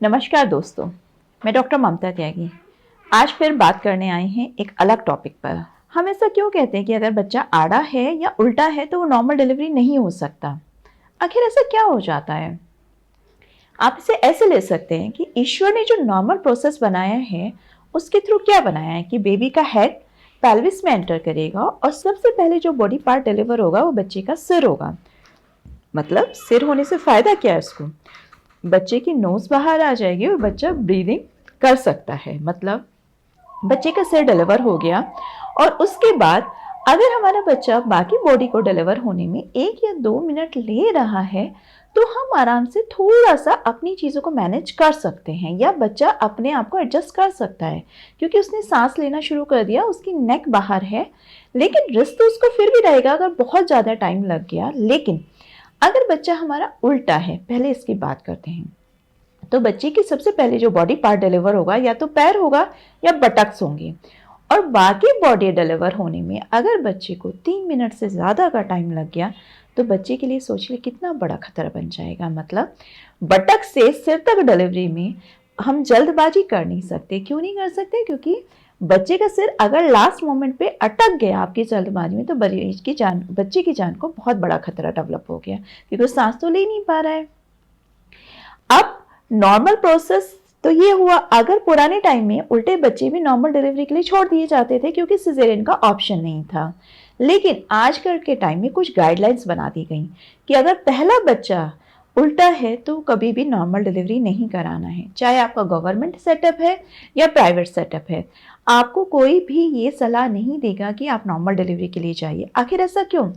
नमस्कार दोस्तों, मैं डॉक्टर ममता त्यागी आज फिर बात करने आए हैं एक अलग टॉपिक पर। हम ऐसा क्यों कहते हैं कि अगर बच्चा आड़ा है या उल्टा है तो वो नॉर्मल डिलीवरी नहीं हो सकता? आखिर ऐसा क्या हो जाता है? आप इसे ऐसे ले सकते हैं कि ईश्वर ने जो नॉर्मल प्रोसेस बनाया है उसके थ्रू क्या बनाया है कि बेबी का हेड पेल्विस में एंटर करेगा और सबसे पहले जो बॉडी पार्ट डिलीवर होगा वो बच्चे का सिर होगा। मतलब सिर होने से फायदा क्या है उसको? बच्चे की नोज बाहर आ जाएगी और बच्चा ब्रीदिंग कर सकता है। मतलब बच्चे का सिर डिलीवर हो गया और उसके बाद अगर हमारा बच्चा बाकी बॉडी को डिलीवर होने में 1 या 2 मिनट ले रहा है तो हम आराम से थोड़ा सा अपनी चीज़ों को मैनेज कर सकते हैं या बच्चा अपने आप को एडजस्ट कर सकता है क्योंकि उसने सांस लेना शुरू कर दिया, उसकी नेक बाहर है, लेकिन रिस्क तो उसको फिर भी रहेगा अगर बहुत ज़्यादा टाइम लग गया। लेकिन अगर बच्चा हमारा उल्टा है, पहले इसकी बात करते हैं, तो बच्चे की सबसे पहले जो बॉडी पार्ट डिलीवर होगा या तो पैर होगा या बटक्स होंगे और बाकी बॉडी डिलीवर होने में अगर बच्चे को 3 मिनट से ज़्यादा का टाइम लग गया तो बच्चे के लिए सोचिए कितना बड़ा खतरा बन जाएगा। मतलब बटक से सिर तक डिलीवरी में हम जल्दबाजी कर नहीं सकते। क्यों नहीं कर सकते? क्योंकि बच्चे का सिर अगर लास्ट मोमेंट पे अटक गया आपकी जल्दबाजी में तो बच्चे की जान को बहुत बड़ा खतरा डेवलप हो गया क्योंकि वो सांस तो ले नहीं पा रहा है। अब नॉर्मल प्रोसेस तो ये हुआ, अगर पुराने टाइम में उल्टे बच्चे भी नॉर्मल डिलीवरी के लिए छोड़ दिए जाते थे क्योंकि सिजेरियन का ऑप्शन नहीं था। लेकिन आजकल के टाइम में कुछ गाइडलाइंस बना दी गई कि अगर पहला बच्चा उल्टा है तो कभी भी नॉर्मल डिलीवरी नहीं कराना है, चाहे आपका गवर्नमेंट सेटअप है या प्राइवेट सेटअप है। आपको कोई भी ये सलाह नहीं देगा कि आप नॉर्मल डिलीवरी के लिए जाइए। आखिर ऐसा क्यों?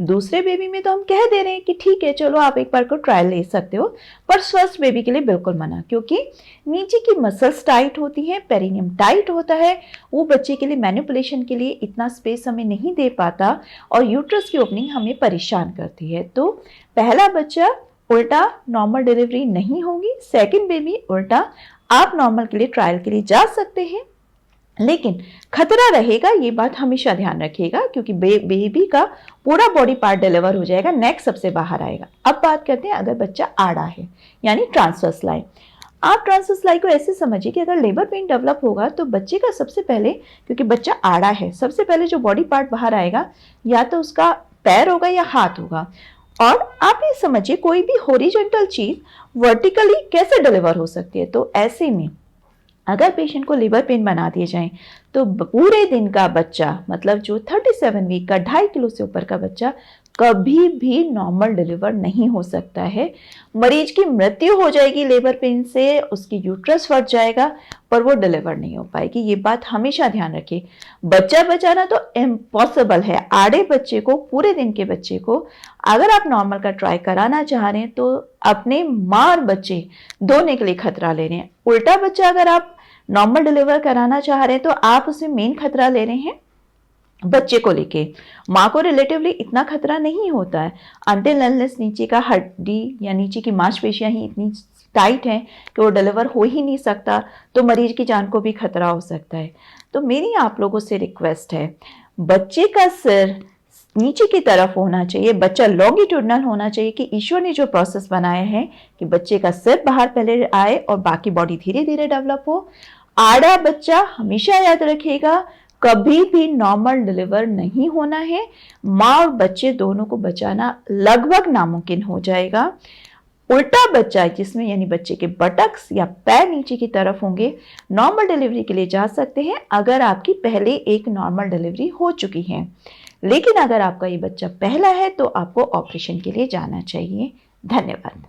दूसरे बेबी में तो हम कह दे रहे हैं कि ठीक है चलो आप एक बार को ट्रायल ले सकते हो, पर फर्स्ट बेबी के लिए बिल्कुल मना, क्योंकि नीचे की मसल्स टाइट होती हैं, पेरिनियम टाइट होता है, वो बच्चे के लिए मैनिपुलेशन के लिए इतना स्पेस हमें नहीं दे पाता और यूट्रस की ओपनिंग हमें परेशान करती है। तो पहला बच्चा उल्टा नॉर्मल डिलीवरी नहीं होगी, सेकंड बेबी उल्टा आप नॉर्मल के लिए ट्रायल के लिए जा सकते हैं, लेकिन खतरा रहेगा, ये बात हमेशा ध्यान रखिएगा क्योंकि बेबी का पूरा बॉडी पार्ट डिलीवर हो जाएगा, नेक सबसे बाहर आएगा। अब बात करते हैं अगर बच्चा आड़ा है यानी ट्रांसवर्स लाइन। आप ट्रांसवर्स लाइन को ऐसे समझिए कि अगर लेबर पेन डेवलप होगा तो बच्चे का सबसे पहले, क्योंकि बच्चा आड़ा है, सबसे पहले जो बॉडी पार्ट बाहर आएगा या तो उसका पैर होगा या हाथ होगा। और आप ये समझिए कोई भी हॉरिजॉन्टल चीज वर्टिकली कैसे डिलीवर हो सकती है। तो ऐसे में अगर पेशेंट को लेबर पेन बना दिए जाएं तो पूरे दिन का बच्चा, मतलब जो 37 वीक का 2.5 किलो से ऊपर का बच्चा कभी भी नॉर्मल डिलीवर नहीं हो सकता है। मरीज की मृत्यु हो जाएगी लेबर पेन से, उसकी यूट्रस फट जाएगा पर वो डिलीवर नहीं हो पाएगी। ये बात हमेशा ध्यान रखिए। बच्चा बचाना तो इम्पॉसिबल है। आड़े बच्चे को, पूरे दिन के बच्चे को अगर आप नॉर्मल का ट्राई कराना चाह रहे हैं तो अपने माँ और बच्चे दोनों के लिए खतरा ले रहे हैं। उल्टा बच्चा अगर आप नॉर्मल डिलीवर कराना चाह रहे हैं तो आप उसमें मेन खतरा ले रहे हैं बच्चे को लेके। माँ को रिलेटिवली इतना खतरा नहीं होता है अनटिल अनलेस नीचे का हड्डी या नीचे की मांसपेशियां ही इतनी टाइट हैं कि वो डिलीवर हो ही नहीं सकता, तो मरीज की जान को भी खतरा हो सकता है। तो मेरी आप लोगों से रिक्वेस्ट है, बच्चे का सिर नीचे की तरफ होना चाहिए, बच्चा लॉन्गिट्यूडनल होना चाहिए कि ईश्वर ने जो प्रोसेस बनाया है कि बच्चे का सिर बाहर पहले आए और बाकी बॉडी धीरे धीरे डेवलप हो। आड़ा बच्चा हमेशा याद रखिएगा कभी भी नॉर्मल डिलीवर नहीं होना है। माँ और बच्चे दोनों को बचाना लगभग नामुमकिन हो जाएगा। उल्टा बच्चा जिसमें यानी बच्चे के बटक्स या पैर नीचे की तरफ होंगे, नॉर्मल डिलीवरी के लिए जा सकते हैं अगर आपकी पहले एक नॉर्मल डिलीवरी हो चुकी है। लेकिन अगर आपका ये बच्चा पहला है तो आपको ऑपरेशन के लिए जाना चाहिए। धन्यवाद।